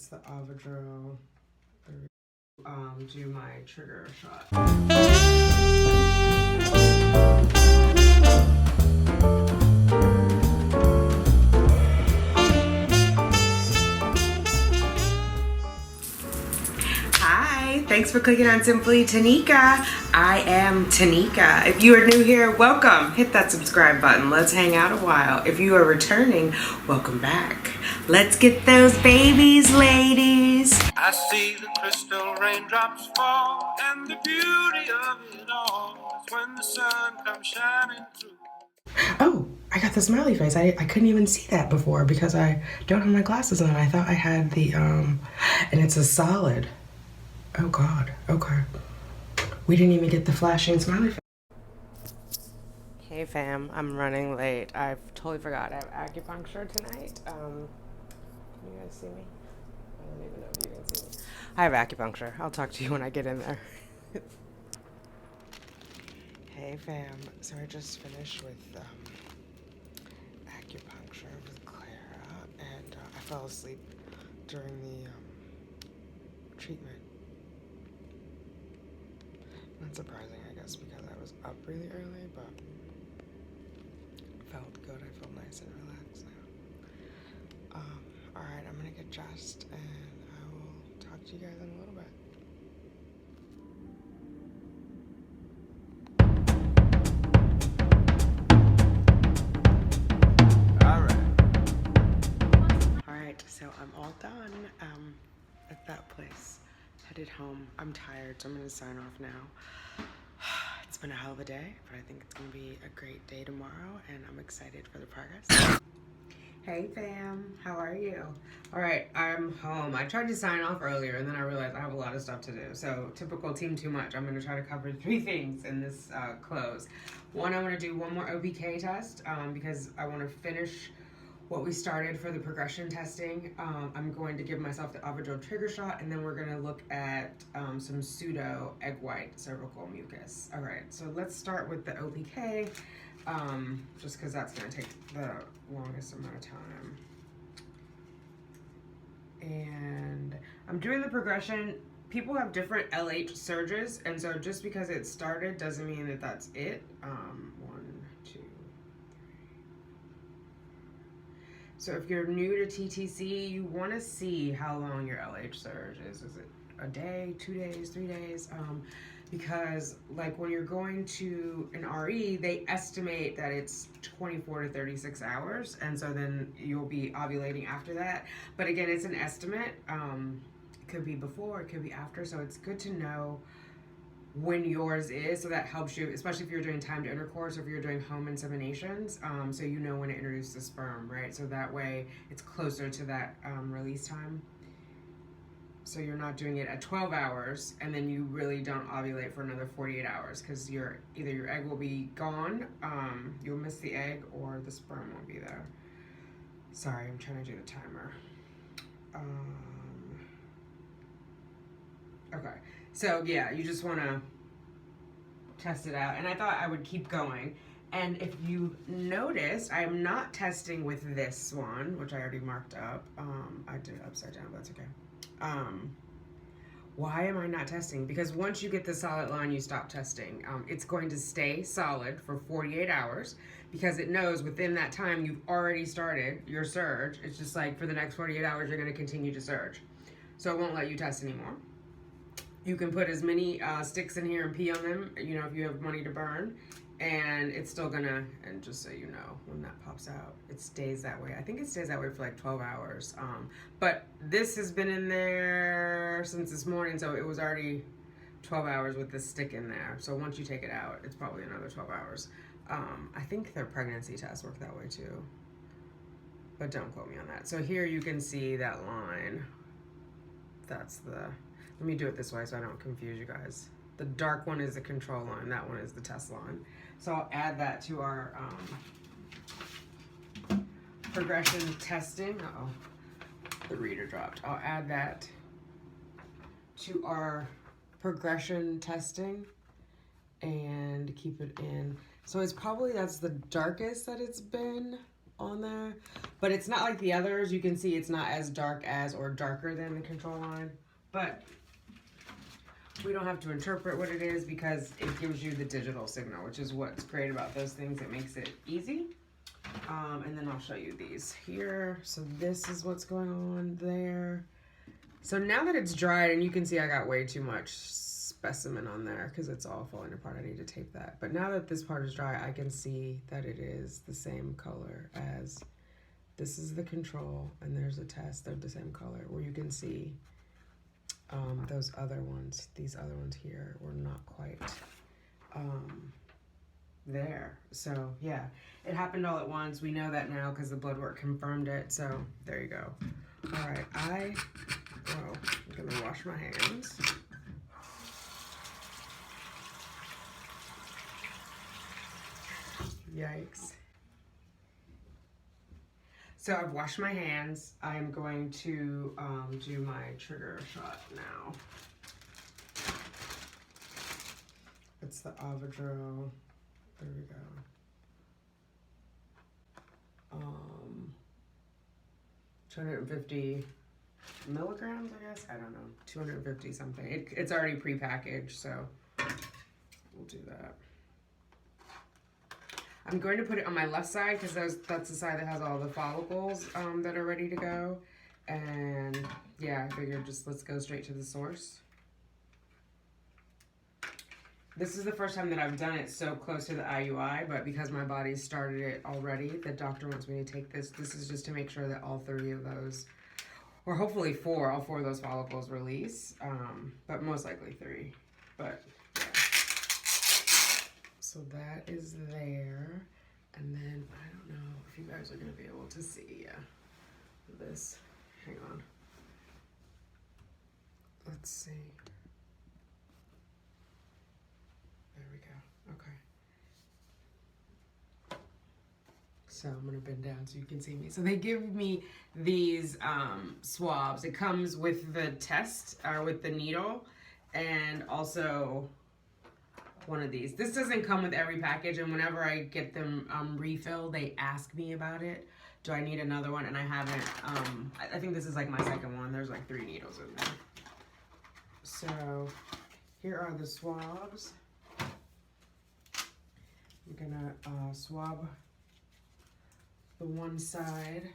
it's the Avidro. Do my trigger shot. Hi, thanks for clicking on Simply Tanika. I am Tanika. If you are new here, welcome. Hit that subscribe button. Let's hang out a while. If you are returning, welcome back. Let's get those babies, ladies. I see the crystal raindrops fall, and the beauty of it all is when the sun comes shining through. Oh, I got the smiley face. I couldn't even see that before because I don't have my glasses on. I thought I had the, and it's a solid. Oh God, okay. We didn't even get the flashing smiley face. Hey fam, I'm running late. I totally forgot. I have acupuncture tonight. Can you guys see me? I don't even know if you can see me. I have acupuncture. I'll talk to you when I get in there. Hey fam, so I just finished with acupuncture with Clara, and I fell asleep during the treatment. Not surprising, I guess, because I was up really early, but felt good. I feel nice and relaxed now. Alright, I'm gonna get dressed and I will talk to you guys in a little bit. Alright, so I'm all done at that place. Headed home. I'm tired, so I'm gonna sign off now. It's been a hell of a day, but I think it's gonna be a great day tomorrow, and I'm excited for the progress. Hey fam, how are you? All right, I'm home. I tried to sign off earlier, and then I realized I have a lot of stuff to do. So typical team too much. I'm gonna try to cover 3 things in this close. One, I'm gonna do one more OPK test because I wanna finish what we started for the progression testing. I'm going to give myself the Avidro trigger shot, and then we're gonna look at some pseudo egg white cervical mucus. All right, so let's start with the OPK, just because that's gonna take the longest amount of time. And I'm doing the progression. People have different LH surges, and so just because it started doesn't mean that that's it. 1, 2. So if you're new to TTC, you want to see how long your LH surge is. Is it a day, 2 days, 3 days? Because like when you're going to an RE, they estimate that it's 24 to 36 hours. And so then you'll be ovulating after that. But again, it's an estimate. It could be before, it could be after. So it's good to know when yours is, so that helps you, especially if you're doing timed intercourse or if you're doing home inseminations, so you know when to introduce the sperm, right? So that way it's closer to that release time. So you're not doing it at 12 hours and then you really don't ovulate for another 48 hours because either your egg will be gone, you'll miss the egg, or the sperm won't be there. Sorry, I'm trying to do the timer. Okay, so yeah, you just want to test it out. And I thought I would keep going. And if you noticed, I am not testing with this one, which I already marked up. I did it upside down, but that's okay. Why am I not testing? Because once you get the solid line, you stop testing. It's going to stay solid for 48 hours because it knows within that time you've already started your surge. It's just like for the next 48 hours, you're going to continue to surge. So it won't let you test anymore. You can put as many sticks in here and pee on them, you know, if you have money to burn, and it's still gonna, and just so you know, when that pops out, it stays that way. I think it stays that way for like 12 hours. But this has been in there since this morning, so it was already 12 hours with this stick in there. So once you take it out, it's probably another 12 hours. I think their pregnancy tests work that way too, but don't quote me on that. So here you can see that line. That's the, let me do it this way so I don't confuse you guys. The dark one is the control line, that one is the test line. So I'll add that to our progression testing. Uh-oh, the reader dropped. I'll add that to our progression testing and keep it in. So it's probably, that's the darkest that it's been on there, but it's not like the others. You can see it's not as dark as or darker than the control line, but we don't have to interpret what it is because it gives you the digital signal, which is what's great about those things. It makes it easy. And then I'll show you these here. So this is what's going on there. So now that it's dried, and you can see I got way too much specimen on there because it's all falling apart. I need to tape that. But now that this part is dry, I can see that it is the same color as this is the control, and there's a test. They're the same color, where you can see those other ones. These other ones here were not quite there. So yeah, it happened all at once. We know that now because the blood work confirmed it. So there you go. All right, I'm gonna wash my hands. Yikes. So I've washed my hands. I'm going to do my trigger shot now. It's the Avedro. There we go. 250 milligrams, I guess. I don't know. 250 something. It's already prepackaged, so we'll do that. I'm going to put it on my left side because that's the side that has all the follicles that are ready to go. And yeah, I figured just let's go straight to the source. This is the first time that I've done it so close to the IUI, but because my body started it already, the doctor wants me to take this. This is just to make sure that all 3 of those, or hopefully all four of those follicles release, but most likely 3. But yeah. So that is there. And then I don't know if you guys are going to be able to see this. Hang on. Let's see. There we go. Okay. So I'm going to bend down so you can see me. So they give me these swabs. It comes with the test, or with the needle, and also one of these. This doesn't come with every package, and whenever I get them refilled, they ask me about it. Do I need another one? And I haven't. I think this is like my second one. There's like 3 needles in there. So here are the swabs. I'm gonna swab the one side.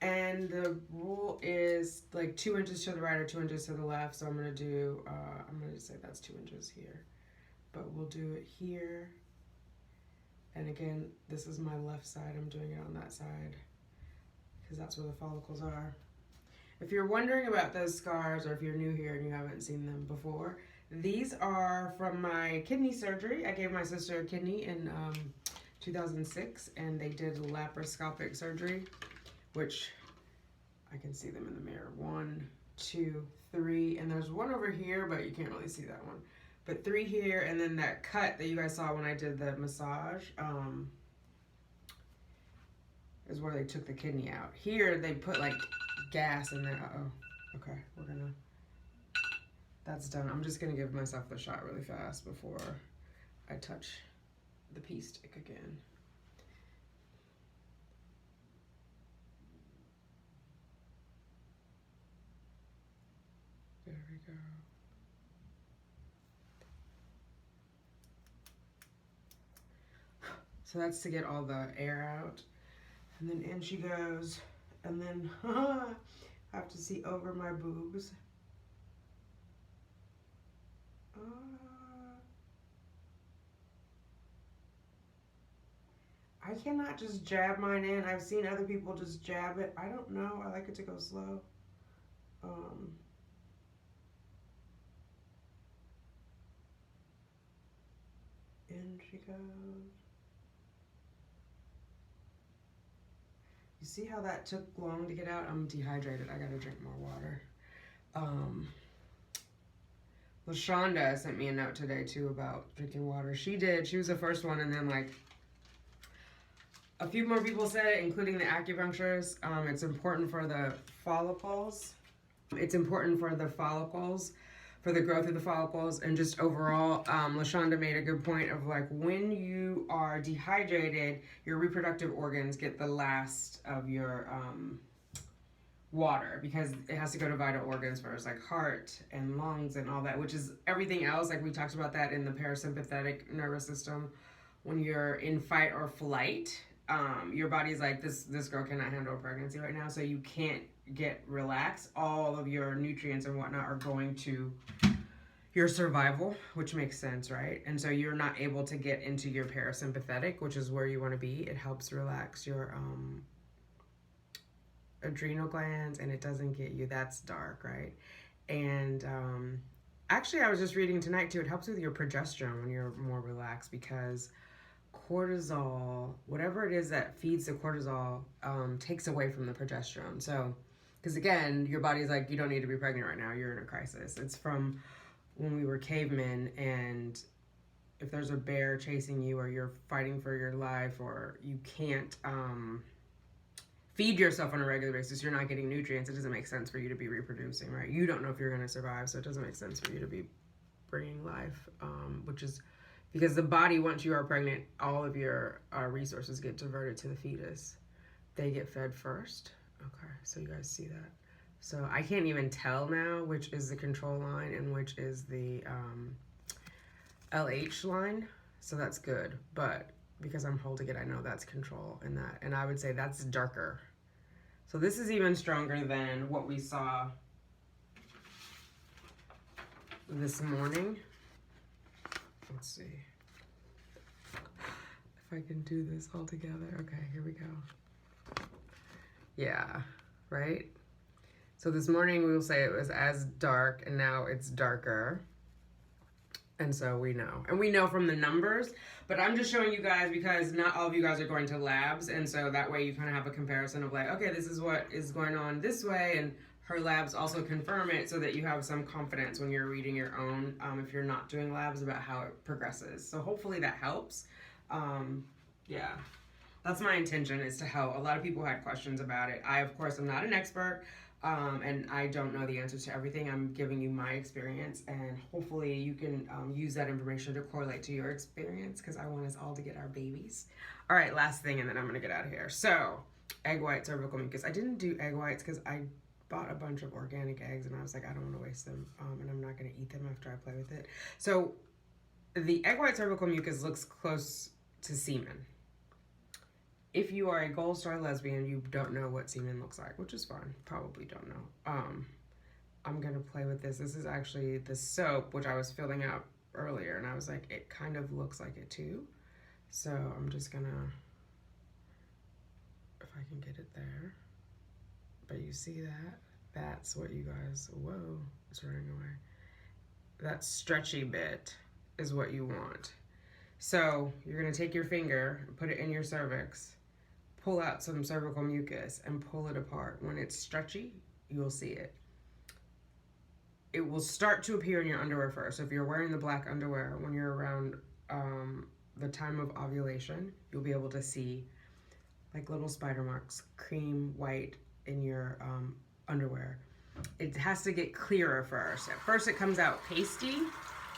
And the rule is like 2 inches to the right or 2 inches to the left. So I'm gonna do, I'm gonna say that's 2 inches here, but we'll do it here. And again, this is my left side. I'm doing it on that side because that's where the follicles are. If you're wondering about those scars, or if you're new here and you haven't seen them before, these are from my kidney surgery. I gave my sister a kidney in 2006, and they did laparoscopic surgery, which I can see them in the mirror. 1, 2, 3, and there's one over here, but you can't really see that one. But 3 here, and then that cut that you guys saw when I did the massage is where they took the kidney out. Here they put like gas in there. Okay, that's done. I'm just gonna give myself the shot really fast before I touch the pea stick again. There we go. So that's to get all the air out. And then in she goes. And then I have to see over my boobs. I cannot just jab mine in. I've seen other people just jab it. I don't know. I like it to go slow. In she goes. You see how that took long to get out? I'm dehydrated. I gotta drink more water. LaShonda sent me a note today too about drinking water. She did. She was the first one, and then like a few more people said it, including the acupuncturist. It's important for the follicles. It's important for the follicles, for the growth of the follicles. And just overall, LaShonda made a good point of like, when you are dehydrated, your reproductive organs get the last of your water, because it has to go to vital organs first, like heart and lungs and all that, which is everything else. Like we talked about that in the parasympathetic nervous system. When you're in fight or flight, your body's like, this girl cannot handle a pregnancy right now, so you can't get relaxed. All of your nutrients and whatnot are going to your survival, which makes sense, right? And so you're not able to get into your parasympathetic, which is where you want to be. It helps relax your adrenal glands, and it doesn't get you, that's dark, right? And actually, I was just reading tonight too, it helps with your progesterone when you're more relaxed, because cortisol, whatever it is that feeds the cortisol, takes away from the progesterone. So, because again, your body's like, you don't need to be pregnant right now, you're in a crisis. It's from when we were cavemen, and if there's a bear chasing you, or you're fighting for your life, or you can't feed yourself on a regular basis, you're not getting nutrients, it doesn't make sense for you to be reproducing, right? You don't know if you're going to survive, so it doesn't make sense for you to be bringing life, which is because the body, once you are pregnant, all of your resources get diverted to the fetus. They get fed first. Okay, so you guys see that. So I can't even tell now which is the control line and which is the LH line, so that's good. But because I'm holding it, I know that's control in that, and I would say that's darker. So this is even stronger than what we saw this morning. Let's see if I can do this all together. Okay, here we go. Yeah, right? So this morning we will say it was as dark, and now it's darker. And so we know. And we know from the numbers, but I'm just showing you guys because not all of you guys are going to labs. And so that way you kind of have a comparison of like, okay, this is what is going on this way. And her labs also confirm it, so that you have some confidence when you're reading your own, if you're not doing labs, about how it progresses. So hopefully that helps. Yeah, that's my intention, is to help. A lot of people had questions about it. I, of course, am not an expert. And I don't know the answers to everything. I'm giving you my experience, and hopefully you can use that information to correlate to your experience, because I want us all to get our babies. All right, last thing, and then I'm going to get out of here. So, egg white, cervical mucus. I didn't do egg whites because I bought a bunch of organic eggs, and I was like, I don't want to waste them, and I'm not going to eat them after I play with it. So, the egg white cervical mucus looks close to semen. If you are a Gold Star lesbian, you don't know what semen looks like, which is fine. Probably don't know. I'm going to play with this. This is actually the soap, which I was filling out earlier, and I was like, it kind of looks like it too. So I'm just going to, if I can get it there. But you see that? That's what you guys, whoa, it's running away. That stretchy bit is what you want. So you're going to take your finger and put it in your cervix, pull out some cervical mucus, and pull it apart. When it's stretchy, you'll see it. It will start to appear in your underwear first. So if you're wearing the black underwear, when you're around the time of ovulation, you'll be able to see like little spider marks, cream white in your underwear. It has to get clearer first. At first it comes out pasty,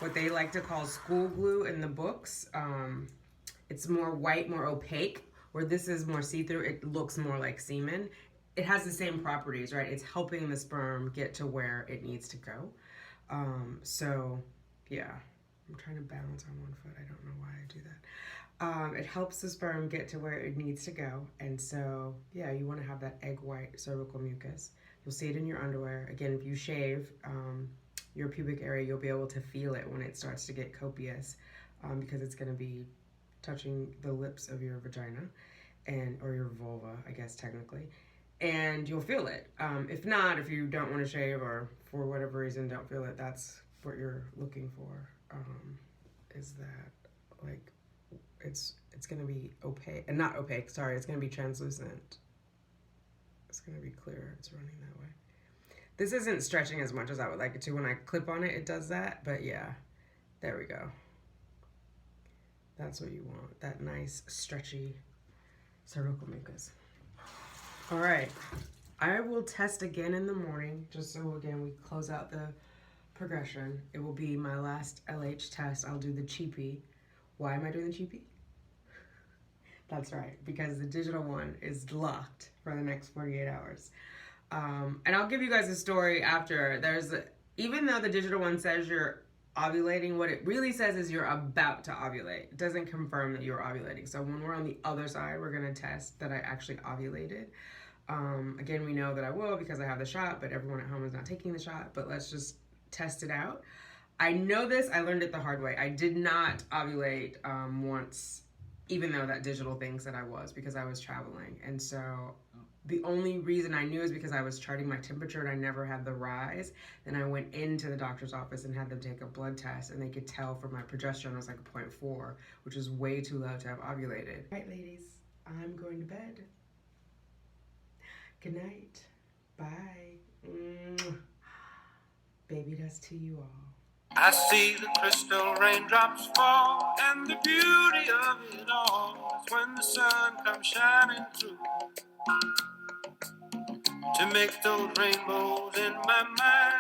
what they like to call school glue in the books. It's more white, more opaque, where this is more see-through. It looks more like semen. It has the same properties, right? It's helping the sperm get to where it needs to go. So yeah, I'm trying to balance on one foot. I don't know why I do that. It helps the sperm get to where it needs to go. And so, yeah, you want to have that egg white cervical mucus. You'll see it in your underwear. Again, if you shave your pubic area, you'll be able to feel it when it starts to get copious, because it's going to be touching the lips of your vagina, or your vulva, I guess technically, and you'll feel it. If not, if you don't want to shave, or for whatever reason don't feel it, that's what you're looking for. Is that like it's going to be opaque, and not opaque, sorry, it's going to be translucent. It's going to be clear. It's running that way. This isn't stretching as much as I would like it to. When I clip on it, it does that, but yeah, there we go. That's what you want, that nice stretchy cervical mucus. All right, I will test again in the morning, just so again we close out the progression. It will be my last LH test. I'll do the cheapie. Why am I doing the cheapie? That's right, because the digital one is locked for the next 48 hours. And I'll give you guys a story after. Even though the digital one says you're ovulating, what it really says is you're about to ovulate. It doesn't confirm that you're ovulating. So when we're on the other side, we're going to test that I actually ovulated. Again, we know that I will because I have the shot, but everyone at home is not taking the shot. But let's just test it out. I know this. I learned it the hard way. I did not ovulate once, even though that digital thing said I was, because I was traveling. And so the only reason I knew is because I was charting my temperature and I never had the rise. Then I went into the doctor's office and had them take a blood test, and they could tell from my progesterone was like a 0.4, which is way too low to have ovulated. All right, ladies, I'm going to bed. Good night. Bye. Baby dust to you all. I see the crystal raindrops fall, and the beauty of it all is when the sun comes shining through to make those rainbows in my mind